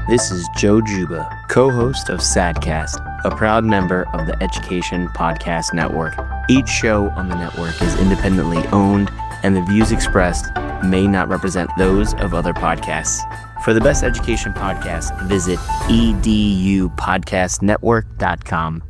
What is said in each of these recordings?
This is Joe Juba, co-host of Sadcast, a proud member of the Education Podcast Network. Each show on the network is independently owned, and the views expressed may not represent those of other podcasts. For the best education podcast, visit edupodcastnetwork.com.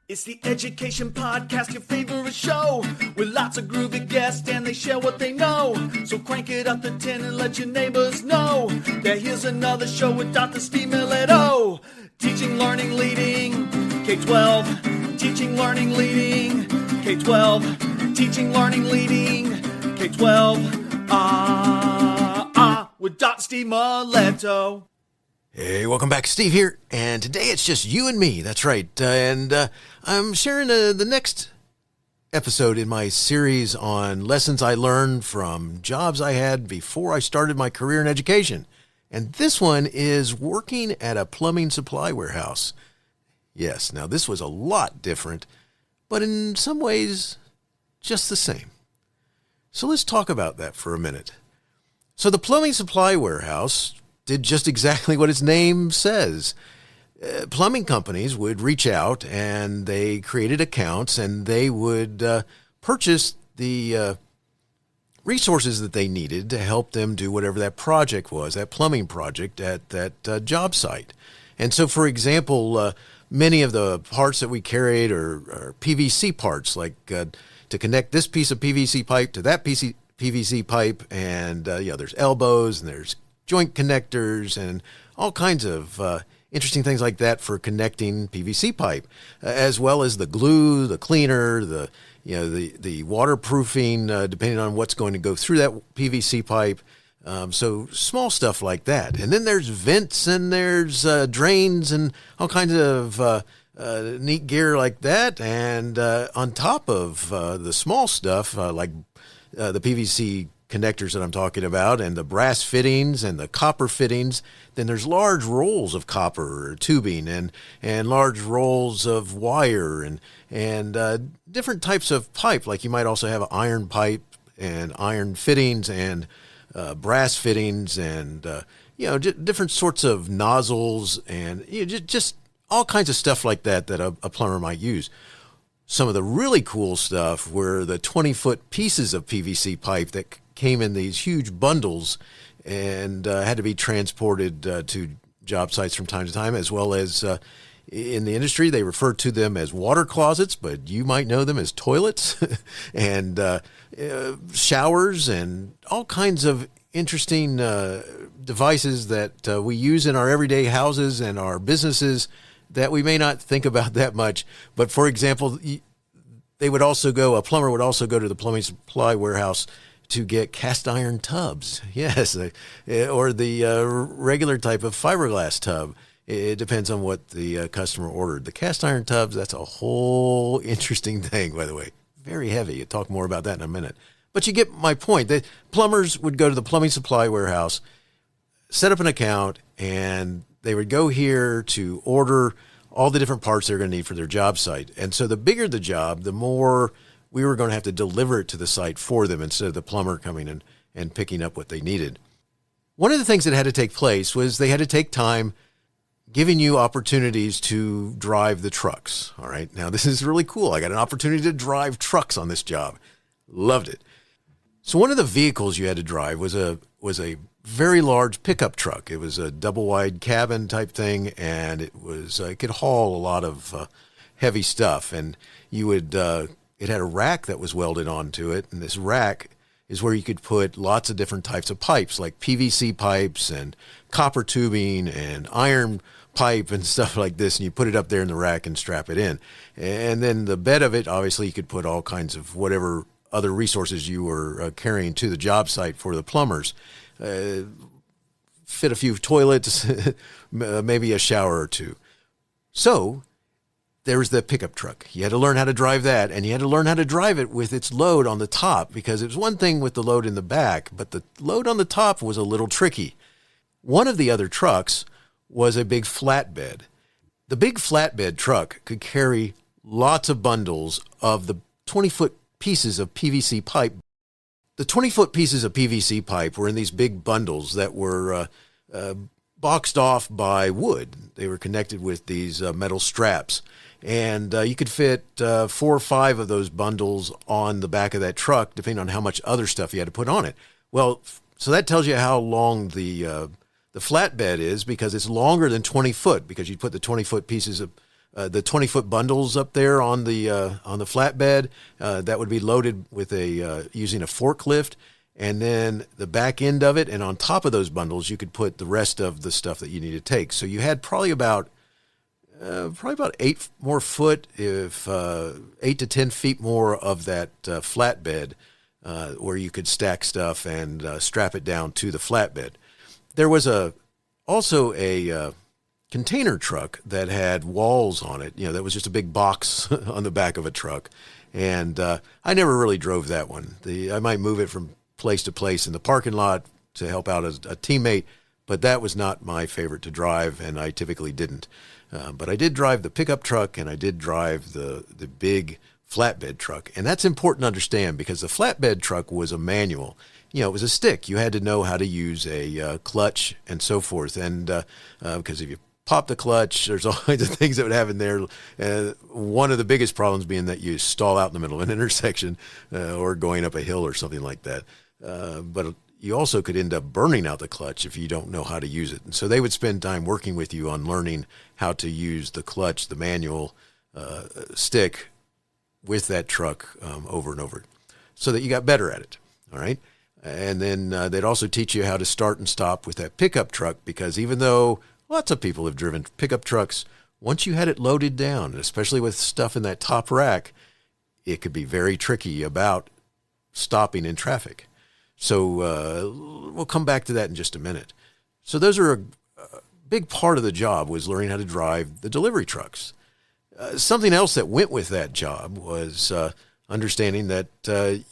It's the Education Podcast, your favorite show, with lots of groovy guests and they share what they know. So crank it up to 10 and let your neighbors know that here's another show with Dr. Steve Milletto. Teaching, learning, leading, K-12. Teaching, learning, leading, K-12. Teaching, learning, leading, K-12. With Dr. Steve Milletto. Hey, welcome back. Steve here, and today it's just you and me. That's right. I'm sharing the next episode in my series on lessons I learned from jobs I had before I started my career in education. And this one is working at a plumbing supply warehouse. Yes, now this was a lot different, but in some ways, just the same. So let's talk about that for a minute. So the plumbing supply warehouse did just exactly what its name says. Plumbing companies would reach out and they created accounts and they would purchase the resources that they needed to help them do whatever that project was, that plumbing project at that job site. And so, for example, many of the parts that we carried are PVC parts, like to connect this piece of PVC pipe to that piece of PVC pipe. And there's elbows and there's joint connectors and all kinds of interesting things like that for connecting PVC pipe, as well as the glue, the cleaner, the waterproofing, depending on what's going to go through that PVC pipe. So small stuff like that. And then there's vents and there's drains and all kinds of neat gear like that. And on top of the small stuff, like the PVC connectors that I'm talking about and the brass fittings and the copper fittings, then there's large rolls of copper tubing and large rolls of wire and different types of pipe. Like you might also have iron pipe and iron fittings and brass fittings and different sorts of nozzles and just all kinds of stuff like that a plumber might use. Some of the really cool stuff were the 20-foot pieces of PVC pipe that came in these huge bundles and had to be transported to job sites from time to time, as well as in the industry, they refer to them as water closets, but you might know them as toilets and showers and all kinds of interesting devices that we use in our everyday houses and our businesses that we may not think about that much. But for example, a plumber would also go to the plumbing supply warehouse to get cast iron tubs. Yes, or the regular type of fiberglass tub. It depends on what the customer ordered. The cast iron tubs, that's a whole interesting thing, by the way. Very heavy. I'll talk more about that in a minute. But you get my point. The plumbers would go to the plumbing supply warehouse, set up an account, and they would go here to order all the different parts they're going to need for their job site. And so the bigger the job, the more we were going to have to deliver it to the site for them instead of the plumber coming in and picking up what they needed. One of the things that had to take place was they had to take time giving you opportunities to drive the trucks. All right. Now, this is really cool. I got an opportunity to drive trucks on this job. Loved it. So one of the vehicles you had to drive was a very large pickup truck. It was a double wide cabin type thing, and it could haul a lot of heavy stuff. And you would it had a rack that was welded onto it, and this rack is where you could put lots of different types of pipes, like PVC pipes and copper tubing and iron pipe and stuff like this, and you put it up there in the rack and strap it in. And then the bed of it, obviously, you could put all kinds of whatever other resources you were carrying to the job site for the plumbers. Fit a few toilets, maybe a shower or two. So there was the pickup truck. You had to learn how to drive that, and you had to learn how to drive it with its load on the top, because it was one thing with the load in the back, but the load on the top was a little tricky. One of the other trucks was a big flatbed. The big flatbed truck could carry lots of bundles of the 20-foot pieces of PVC pipe. The 20-foot pieces of PVC pipe were in these big bundles that were boxed off by wood. They were connected with these metal straps. And you could fit 4 or 5 of those bundles on the back of that truck, depending on how much other stuff you had to put on it. Well, so that tells you how long the flatbed is, because it's longer than 20 foot, because you put the 20-foot pieces of the 20-foot bundles up there on the flatbed. That would be loaded with using a forklift. And then the back end of it, and on top of those bundles, you could put the rest of the stuff that you need to take. So you had probably about 8 more foot, if 8 to 10 feet more of that flatbed, where you could stack stuff and strap it down to the flatbed. There was also a container truck that had walls on it. That was just a big box on the back of a truck. And I never really drove that one. I might move it from place to place in the parking lot to help out a teammate, but that was not my favorite to drive, and I typically didn't. But I did drive the pickup truck, and I did drive the big flatbed truck. And that's important to understand, because the flatbed truck was a manual. It was a stick. You had to know how to use a clutch and so forth. And because if you pop the clutch, there's all kinds of things that would happen there. One of the biggest problems being that you stall out in the middle of an intersection or going up a hill or something like that. But you also could end up burning out the clutch if you don't know how to use it. And so they would spend time working with you on learning how to use the clutch, the manual stick with that truck over and over, so that you got better at it. All right. And then they'd also teach you how to start and stop with that pickup truck, because even though lots of people have driven pickup trucks, once you had it loaded down, especially with stuff in that top rack, it could be very tricky about stopping in traffic. So we'll come back to that in just a minute. So those are a big part of the job, was learning how to drive the delivery trucks. Something else that went with that job was understanding that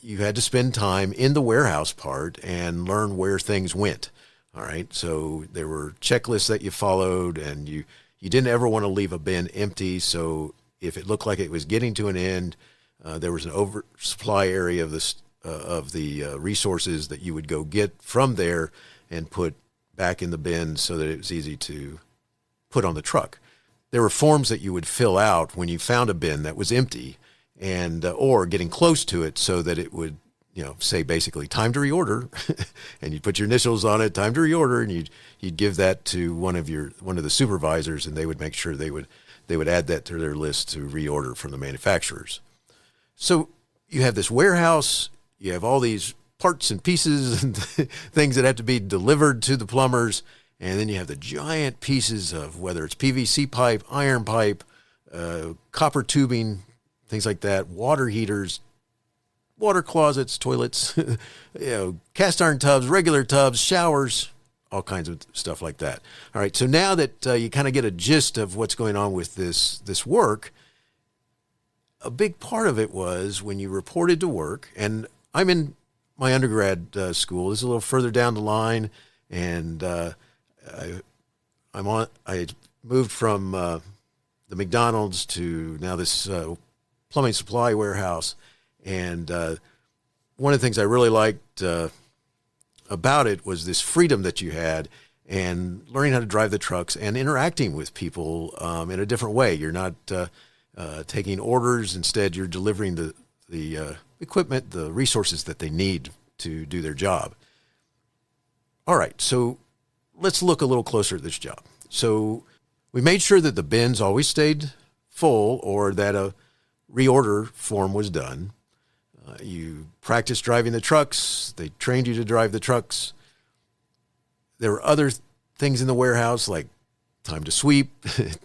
you had to spend time in the warehouse part and learn where things went. All right. So there were checklists that you followed, and you didn't ever want to leave a bin empty. So if it looked like it was getting to an end, there was an oversupply area of the resources that you would go get from there and put back in the bin, so that it was easy to put on the truck. There were forms that you would fill out when you found a bin that was empty, and or getting close to it, so that it would say basically time to reorder, and you'd put your initials on it, time to reorder, and you'd give that to one of the supervisors, and they would make sure they would add that to their list to reorder from the manufacturers. So you have this warehouse, you have all these parts and pieces and things that have to be delivered to the plumbers, and then you have the giant pieces of, whether it's PVC pipe, iron pipe, copper tubing, things like that, water heaters, water closets, toilets, cast iron tubs, regular tubs, showers, all kinds of stuff like that. All right, so now that you kind of get a gist of what's going on with this work, a big part of it was when you reported to work, and I'm in my undergrad school. This is a little further down the line, and I moved from the McDonald's to now this plumbing supply warehouse. And one of the things I really liked about it was this freedom that you had, and learning how to drive the trucks and interacting with people in a different way. You're not taking orders. Instead, you're delivering the equipment, the resources that they need to do their job. All right, so let's look a little closer at this job. So we made sure that the bins always stayed full, or that a reorder form was done. You practiced driving the trucks. They trained you to drive the trucks. There were other things in the warehouse, like time to sweep,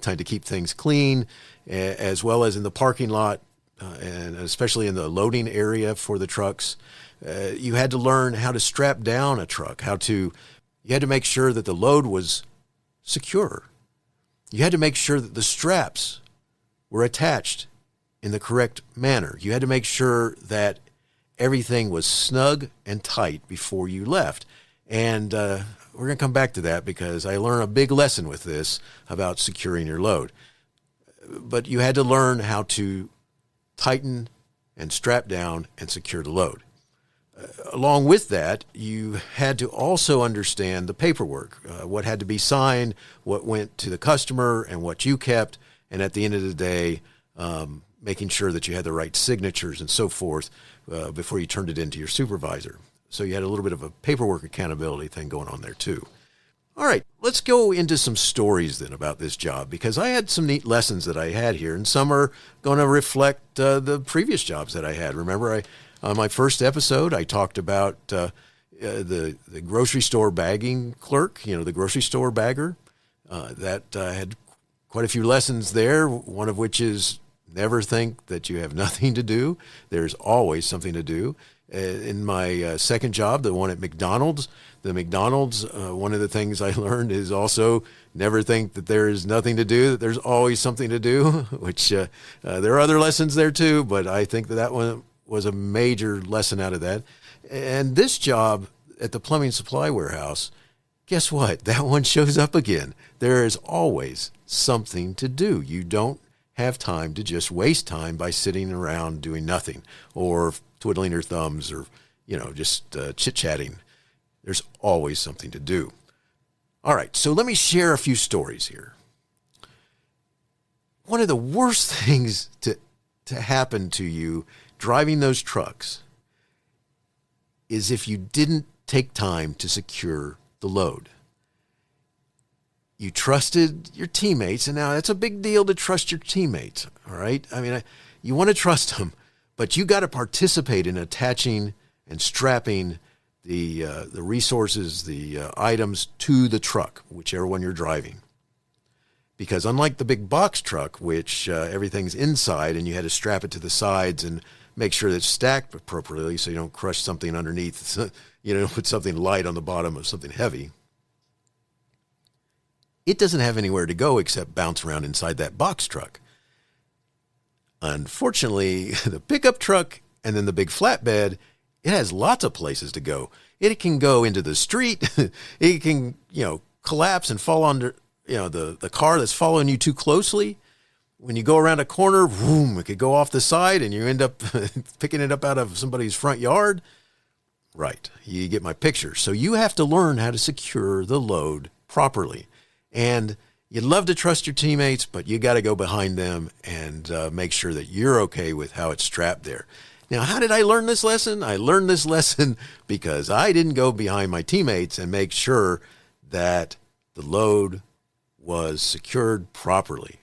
time to keep things clean, as well as in the parking lot, and especially in the loading area for the trucks. You had to learn how to strap down a truck, you had to make sure that the load was secure. You had to make sure that the straps were attached in the correct manner. You had to make sure that everything was snug and tight before you left. And we're going to come back to that, because I learned a big lesson with this about securing your load. But you had to learn how to tighten and strap down and secure the load. along with that, you had to also understand the paperwork, what had to be signed, what went to the customer, and what you kept. And at the end of the day, making sure that you had the right signatures and so forth before you turned it into your supervisor. So you had a little bit of a paperwork accountability thing going on there too. All right, let's go into some stories then about this job, because I had some neat lessons that I had here, and some are going to reflect the previous jobs that I had. Remember, on my first episode, I talked about the grocery store bagging clerk, the grocery store bagger. That had quite a few lessons there, one of which is never think that you have nothing to do. There's always something to do. In my second job, the one at McDonald's, one of the things I learned is also never think that there is nothing to do, that there's always something to do, which there are other lessons there too, but I think that one was a major lesson out of that. And this job at the plumbing supply warehouse, guess what? That one shows up again. There is always something to do. You don't have time to just waste time by sitting around doing nothing or twiddling your thumbs or, just chit-chatting. There's always something to do. All right, so let me share a few stories here. One of the worst things to happen to you driving those trucks is if you didn't take time to secure the load. You trusted your teammates, and now that's a big deal to trust your teammates, all right? I mean, you want to trust them, but you got to participate in attaching and strapping the resources, the items to the truck, whichever one you're driving. Because unlike the big box truck, which everything's inside and you had to strap it to the sides and make sure that it's stacked appropriately so you don't crush something underneath, put something light on the bottom of something heavy. It doesn't have anywhere to go except bounce around inside that box truck. Unfortunately, the pickup truck and then the big flatbed, it has lots of places to go. It can go into the street. It can, collapse and fall under, the car that's following you too closely. When you go around a corner, boom, it could go off the side and you end up picking it up out of somebody's front yard. Right. You get my picture. So you have to learn how to secure the load properly. And you'd love to trust your teammates, but you got to go behind them and make sure that you're okay with how it's strapped there. Now, how did I learn this lesson? I learned this lesson because I didn't go behind my teammates and make sure that the load was secured properly.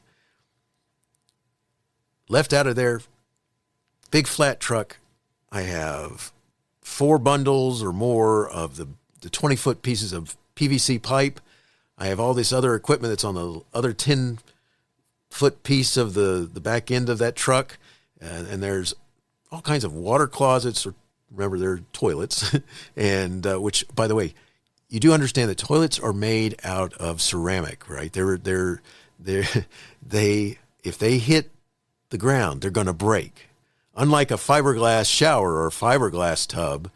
Left out of there, big flat truck, I have 4 bundles or more of the 20-foot pieces of PVC pipe. I have all this other equipment that's on the other 10-foot piece of the back end of that truck. And there's all kinds of water closets, or remember, they're toilets. And which, by the way, you do understand that toilets are made out of ceramic, right? If they hit the ground, they're going to break. Unlike a fiberglass shower or a fiberglass tub,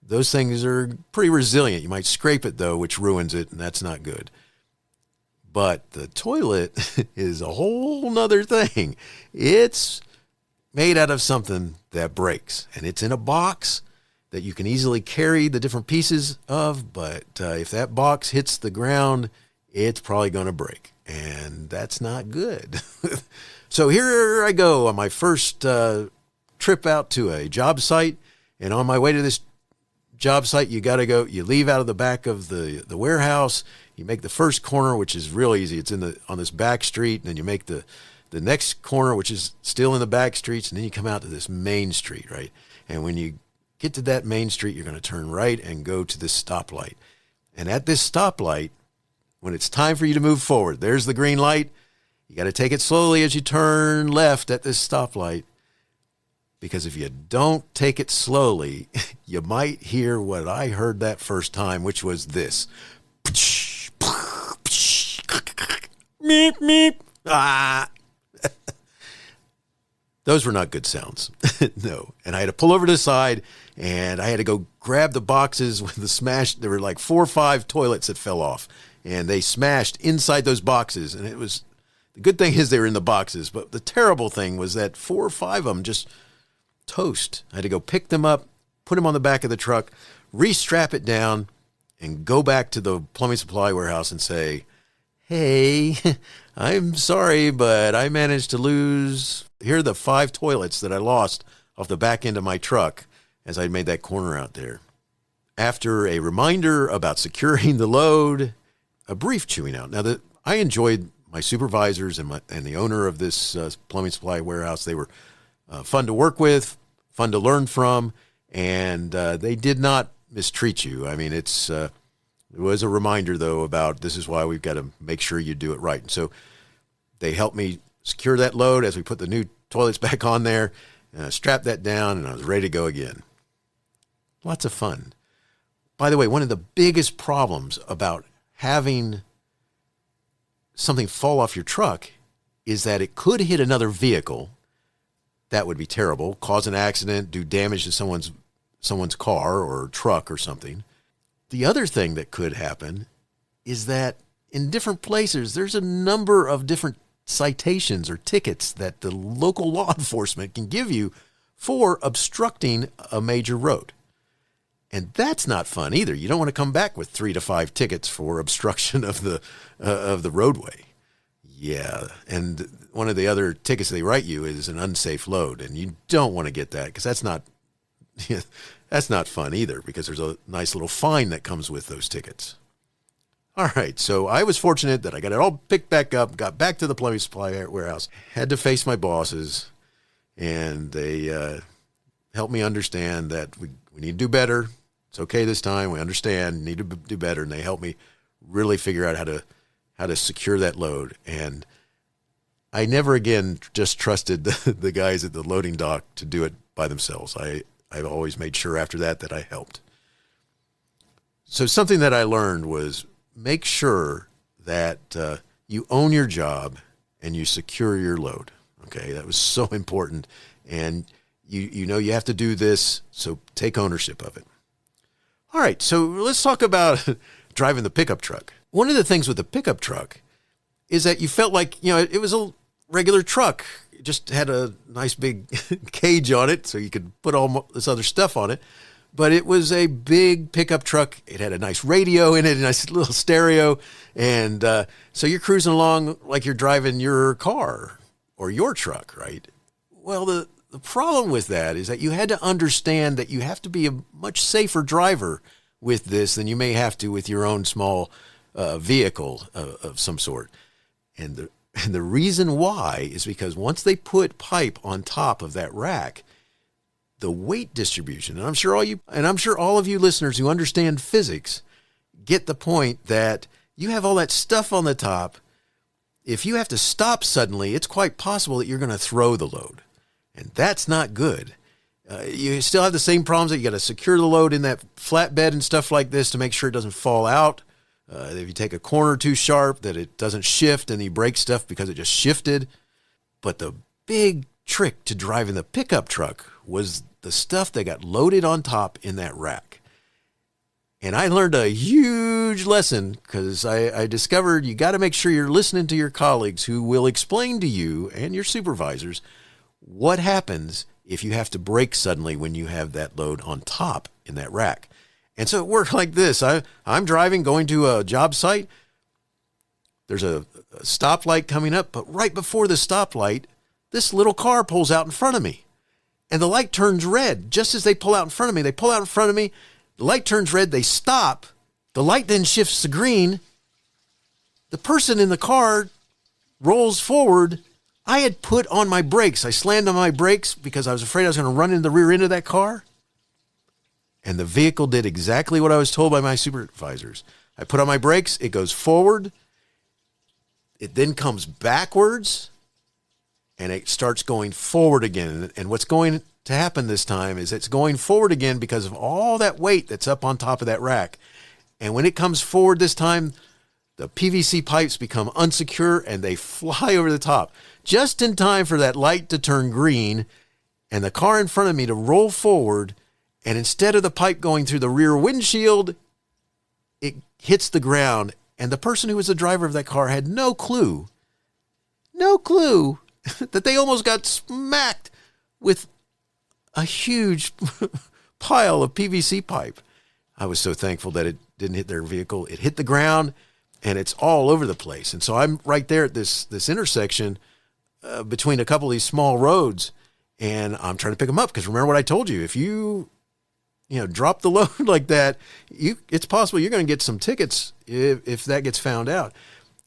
those things are pretty resilient. You might scrape it, though, which ruins it, and that's not good. But the toilet is a whole nother thing. It's made out of something that breaks, and it's in a box that you can easily carry the different pieces of, but if that box hits the ground, it's probably going to break, and that's not good. So here I go on my first trip out to a job site, and on my way to this job site, you leave out of the back of the warehouse, you make the first corner, which is real easy. It's on this back street, and then you make the next corner, which is still in the back streets, and then you come out to this main street, right? And when you get to that main street, you're going to turn right and go to this stoplight. And at this stoplight, when it's time for you to move forward, there's the green light. You got to take it slowly as you turn left at this stoplight, because if you don't take it slowly, you might hear what I heard that first time, which was this. Meep, meep. Ah. Those were not good sounds. No. And I had to pull over to the side, and I had to go grab the boxes with the smash. There were like 4 or 5 toilets that fell off, and they smashed inside those boxes. And the good thing is they were in the boxes, but the terrible thing was that 4 or 5 of them just toast. I had to go pick them up, put them on the back of the truck, restrap it down, and go back to the plumbing supply warehouse and say, hey, I'm sorry, but I managed to lose, here are the 5 toilets that I lost off the back end of my truck as I made that corner out there. After a reminder about securing the load, a brief chewing out. Now, I enjoyed my supervisors and the owner of this plumbing supply warehouse. They were fun to work with, fun to learn from, and they did not mistreat you. I mean, it was a reminder, though, about this is why we've got to make sure you do it right. And so they helped me secure that load as we put the new toilets back on there, strapped that down, and I was ready to go again. Lots of fun. By the way, one of the biggest problems about having something fall off your truck is that it could hit another vehicle. That would be terrible, cause an accident, do damage to someone's car or truck or something. The other thing that could happen is that in different places, there's a number of different citations or tickets that the local law enforcement can give you for obstructing a major road. And that's not fun either. You don't want to come back with 3 to 5 tickets for obstruction of the roadway. Yeah, and one of the other tickets they write you is an unsafe load, and you don't want to get that because that's not fun either, because there's a nice little fine that comes with those tickets. All right, so I was fortunate that I got it all picked back up, got back to the plumbing supply warehouse, had to face my bosses, and they helped me understand that we need to do better. It's okay this time. We understand, need to do better, and they helped me really figure out how to secure that load. And I never again just trusted the guys at the loading dock to do it by themselves. I've always made sure after that I helped. So something that I learned was make sure that you own your job and you secure your load. Okay, that was so important. And you know you have to do this, so take ownership of it. All right, so let's talk about driving the pickup truck. One of the things with the pickup truck is that you felt like, it was a regular truck. It just had a nice big cage on it so you could put all this other stuff on it. But it was a big pickup truck. It had a nice radio in it, a nice little stereo. And so you're cruising along like you're driving your car or your truck, right? Well, the problem with that is that you had to understand that you have to be a much safer driver with this than you may have to with your own small vehicle of some sort. And the reason why is because once they put pipe on top of that rack, the weight distribution, and I'm sure all of you listeners who understand physics get the point that you have all that stuff on the top. If you have to stop suddenly, it's quite possible that you're going to throw the load. And that's not good. You still have the same problems that you got to secure the load in that flatbed and stuff like this to make sure it doesn't fall out. If you take a corner too sharp, that it doesn't shift and you break stuff because it just shifted. But the big trick to driving the pickup truck was the stuff that got loaded on top in that rack. And I learned a huge lesson because I discovered you got to make sure you're listening to your colleagues who will explain to you and your supervisors what happens if you have to brake suddenly when you have that load on top in that rack. And so it worked like this. I'm driving, going to a job site. There's a stoplight coming up, but right before the stoplight, this little car pulls out in front of me. And the light turns red just as they pull out in front of me. The light turns red, they stop. The light then shifts to green. The person in the car rolls forward. I had put on my brakes. I slammed on my brakes because I was afraid I was going to run into the rear end of that car. And the vehicle did exactly what I was told by my supervisors. I put on my brakes. It goes forward. It then comes backwards. And it starts going forward again. And what's going to happen this time is it's going forward again because of all that weight that's up on top of that rack. And when it comes forward this time, the PVC pipes become unsecure and they fly over the top. Just in time for that light to turn green and the car in front of me to roll forward. And instead of the pipe going through the rear windshield, it hits the ground. And the person who was the driver of that car had no clue that they almost got smacked with a huge pile of PVC pipe. I was so thankful that it didn't hit their vehicle. It hit the ground, and it's all over the place. And so I'm right there at this intersection between a couple of these small roads, and I'm trying to pick them up because remember what I told you. If you drop the load like that, it's possible you're going to get some tickets if that gets found out.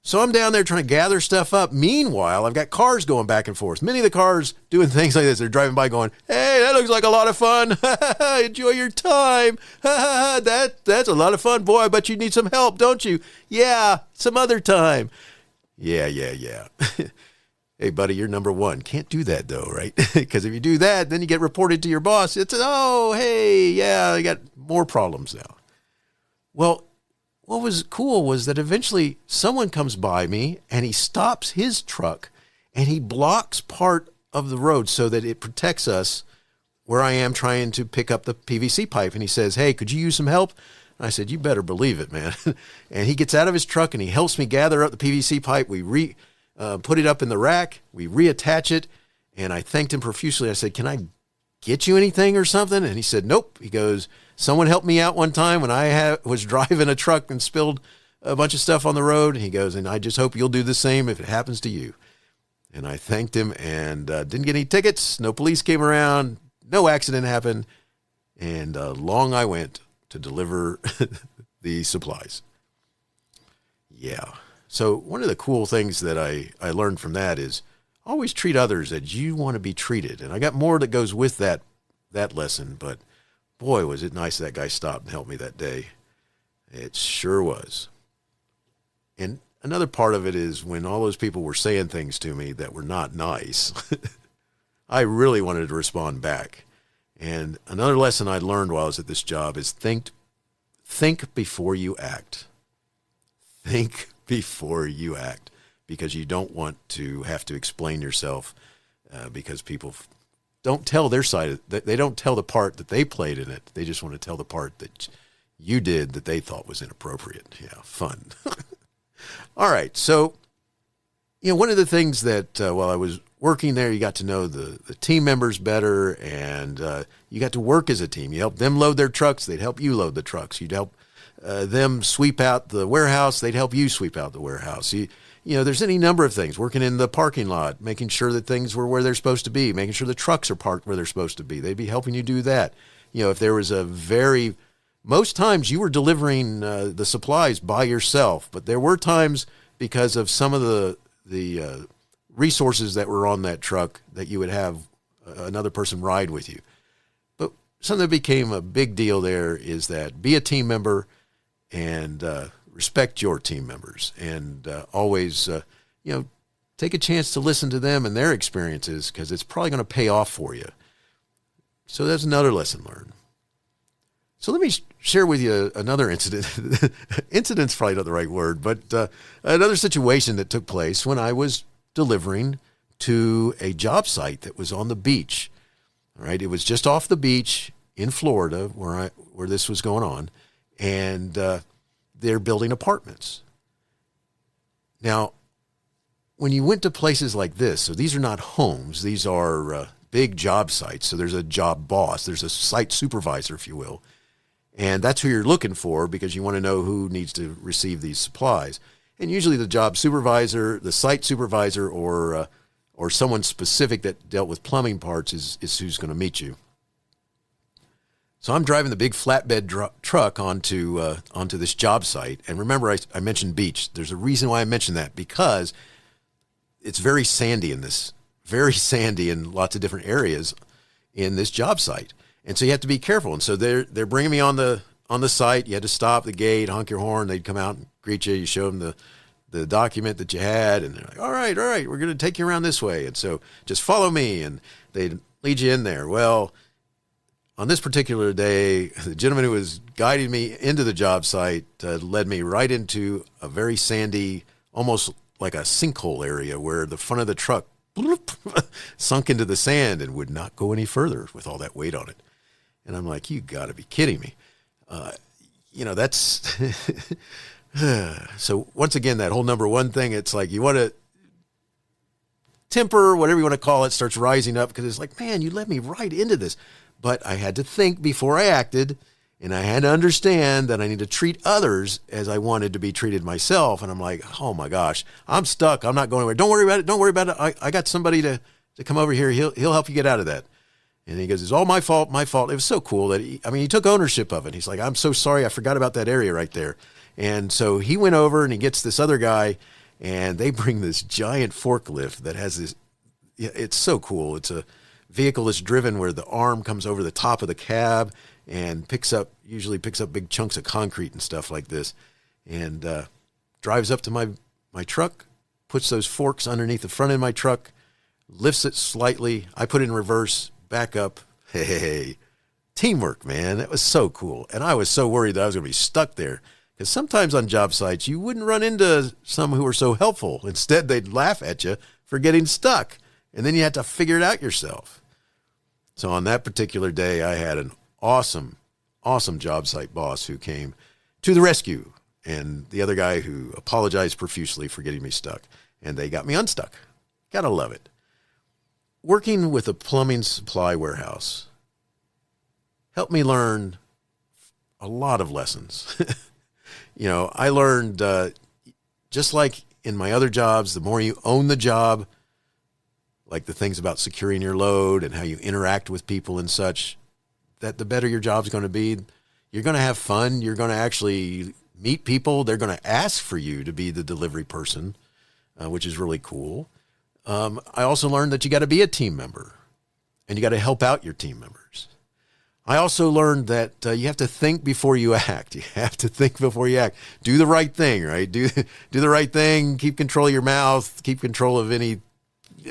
So I'm down there trying to gather stuff up. Meanwhile, I've got cars going back and forth. Many of the cars doing things like this. They're driving by going, hey, that looks like a lot of fun. Enjoy your time. That's a lot of fun. Boy, I bet you need some help, don't you? Yeah, some other time. Yeah. Hey, buddy, you're number one. Can't do that, though, right? Because if you do that, then you get reported to your boss. It's, oh, hey, yeah, I got more problems now. Well, what was cool was that eventually someone comes by me and he stops his truck and he blocks part of the road so that it protects us where I am trying to pick up the PVC pipe. And he says, hey, could you use some help? And I said, you better believe it, man. And he gets out of his truck and he helps me gather up the PVC pipe. We put it up in the rack. We reattach it. And I thanked him profusely. I said, can I get you anything or something? And he said, nope. He goes, someone helped me out one time when I was driving a truck and spilled a bunch of stuff on the road. He goes, and I just hope you'll do the same if it happens to you. And I thanked him and didn't get any tickets. No police came around. No accident happened. And long I went to deliver the supplies. Yeah. So one of the cool things that I learned from that is always treat others as you want to be treated. And I got more that goes with that lesson, but boy, was it nice that guy stopped and helped me that day. It sure was. And another part of it is when all those people were saying things to me that were not nice, I really wanted to respond back. And another lesson I learned while I was at this job is think before you act. Think before you act, because you don't want to have to explain yourself because people don't tell their side. They don't tell the part that they played in it. They just want to tell the part that you did that they thought was inappropriate. Yeah, fun. All right. So, one of the things that while I was working there, you got to know the team members better, and you got to work as a team. You helped them load their trucks. They'd help you load the trucks. You'd help them sweep out the warehouse. They'd help you sweep out the warehouse. There's any number of things. Working in the parking lot, making sure that things were where they're supposed to be, making sure the trucks are parked where they're supposed to be. They'd be helping you do that. If there was most times you were delivering the supplies by yourself, but there were times because of some of the resources that were on that truck that you would have another person ride with you. But something that became a big deal there is that be a team member and respect your team members, and always, take a chance to listen to them and their experiences, because it's probably going to pay off for you. So that's another lesson learned. So let me share with you another incident. Incident's probably not the right word, but another situation that took place when I was delivering to a job site that was on the beach. All right, it was just off the beach in Florida where this was going on, and they're building apartments. Now, when you went to places like this, so these are not homes, these are big job sites. So there's a job boss, there's a site supervisor, if you will, and that's who you're looking for because you want to know who needs to receive these supplies. And usually the job supervisor, the site supervisor, or someone specific that dealt with plumbing parts is who's going to meet you. So I'm driving the big flatbed truck onto this job site. And remember, I mentioned beach. There's a reason why I mentioned that, because it's very sandy in lots of different areas in this job site. And so you have to be careful. And so they're bringing me on the site. You had to stop the gate, honk your horn. They'd come out and greet you. You show them the document that you had. And they're like, all right, we're going to take you around this way. And so just follow me. And they'd lead you in there. Well, on this particular day, the gentleman who was guiding me into the job site led me right into a very sandy, almost like a sinkhole area where the front of the truck sunk into the sand and would not go any further with all that weight on it. And I'm like, you got to be kidding me. That's... So once again, that whole number one thing, it's like you want to temper, whatever you want to call it, starts rising up because it's like, man, you led me right into this. But I had to think before I acted, and I had to understand that I need to treat others as I wanted to be treated myself. And I'm like, oh my gosh, I'm stuck. I'm not going anywhere. Don't worry about it. Don't worry about it. I got somebody to come over here. He'll help you get out of that. And he goes, it's all my fault, my fault. It was so cool that he took ownership of it. He's like, I'm so sorry. I forgot about that area right there. And so he went over and he gets this other guy, and they bring this giant forklift that has this, it's so cool. It's a vehicle that's driven where the arm comes over the top of the cab and usually picks up big chunks of concrete and stuff like this, and drives up to my truck, puts those forks underneath the front of my truck, lifts it slightly. I put it in reverse, back up. Hey, teamwork, man. That was so cool. And I was so worried that I was going to be stuck there, because sometimes on job sites, you wouldn't run into some who were so helpful. Instead, they'd laugh at you for getting stuck, and then you had to figure it out yourself. So on that particular day, I had an awesome job site boss who came to the rescue, and the other guy who apologized profusely for getting me stuck, and they got me unstuck. Gotta love it. Working with a plumbing supply warehouse helped me learn a lot of lessons. I learned, just like in my other jobs, the more you own the job, like the things about securing your load and how you interact with people and such, that the better your job's going to be. You're going to have fun. You're going to actually meet people. They're going to ask for you to be the delivery person, which is really cool. I also learned that you got to be a team member, and you got to help out your team members. I also learned that you have to think before you act. You have to think before you act. Do the right thing, right? Do the right thing. Keep control of your mouth. Keep control of any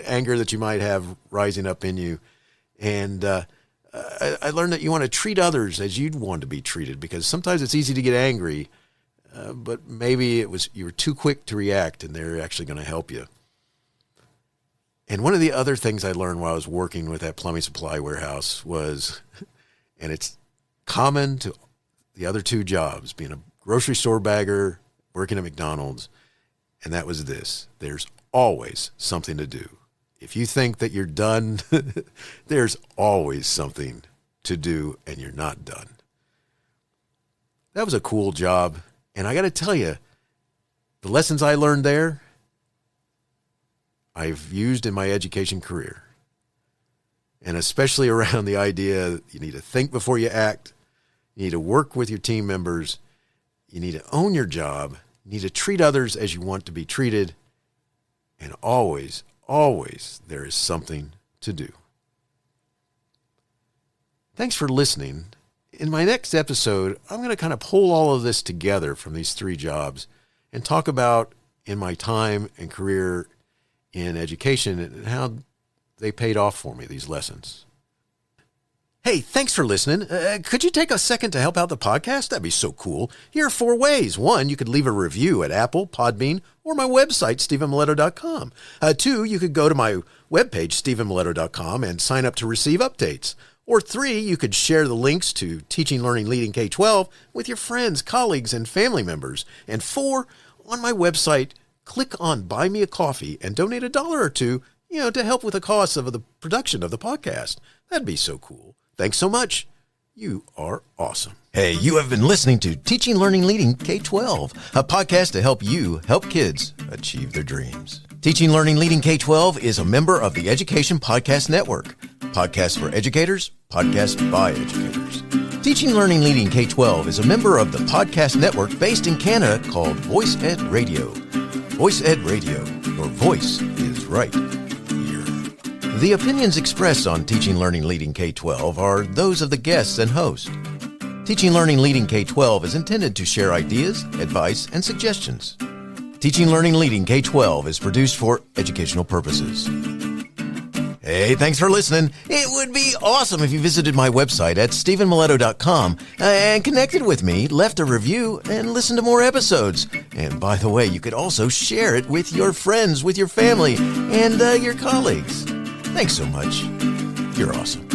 anger that you might have rising up in you. And I learned that you want to treat others as you'd want to be treated, because sometimes it's easy to get angry, but maybe you were too quick to react, and they're actually going to help you. And one of the other things I learned while I was working with that plumbing supply warehouse was, and it's common to the other two jobs, being a grocery store bagger, working at McDonald's, and that was this: there's always something to do. If you think that you're done, there's always something to do, and you're not done. That was a cool job. And I got to tell you, the lessons I learned there, I've used in my education career. And especially around the idea that you need to think before you act. You need to work with your team members. You need to own your job. You need to treat others as you want to be treated. And always there is something to do. Thanks for listening. In my next episode, I'm going to kind of pull all of this together from these three jobs and talk about, in my time and career in education, and how they paid off for me, these lessons. Hey, thanks for listening. Could you take a second to help out the podcast? That'd be so cool. Here are 4 ways. 1, you could leave a review at Apple, Podbean, or my website, StephenMiletto.com. 2, you could go to my webpage, StephenMiletto.com, and sign up to receive updates. Or 3, you could share the links to Teaching, Learning, Leading K-12 with your friends, colleagues, and family members. And 4, on my website, click on Buy Me a Coffee and donate $1 or $2, to help with the costs of the production of the podcast. That'd be so cool. Thanks so much. You are awesome. Hey, you have been listening to Teaching, Learning, Leading K-12, a podcast to help you help kids achieve their dreams. Teaching, Learning, Leading K-12 is a member of the Education Podcast Network. Podcasts for educators, podcasts by educators. Teaching, Learning, Leading K-12 is a member of the podcast network based in Canada called Voice Ed Radio. Voice Ed Radio, your voice is right here. The opinions expressed on Teaching, Learning, Leading K-12 are those of the guests and host. Teaching, Learning, Leading K-12 is intended to share ideas, advice, and suggestions. Teaching, Learning, Leading K-12 is produced for educational purposes. Hey, thanks for listening. It would be awesome if you visited my website at StephenMiletto.com and connected with me, left a review, and listened to more episodes. And by the way, you could also share it with your friends, with your family, and your colleagues. Thanks so much. You're awesome.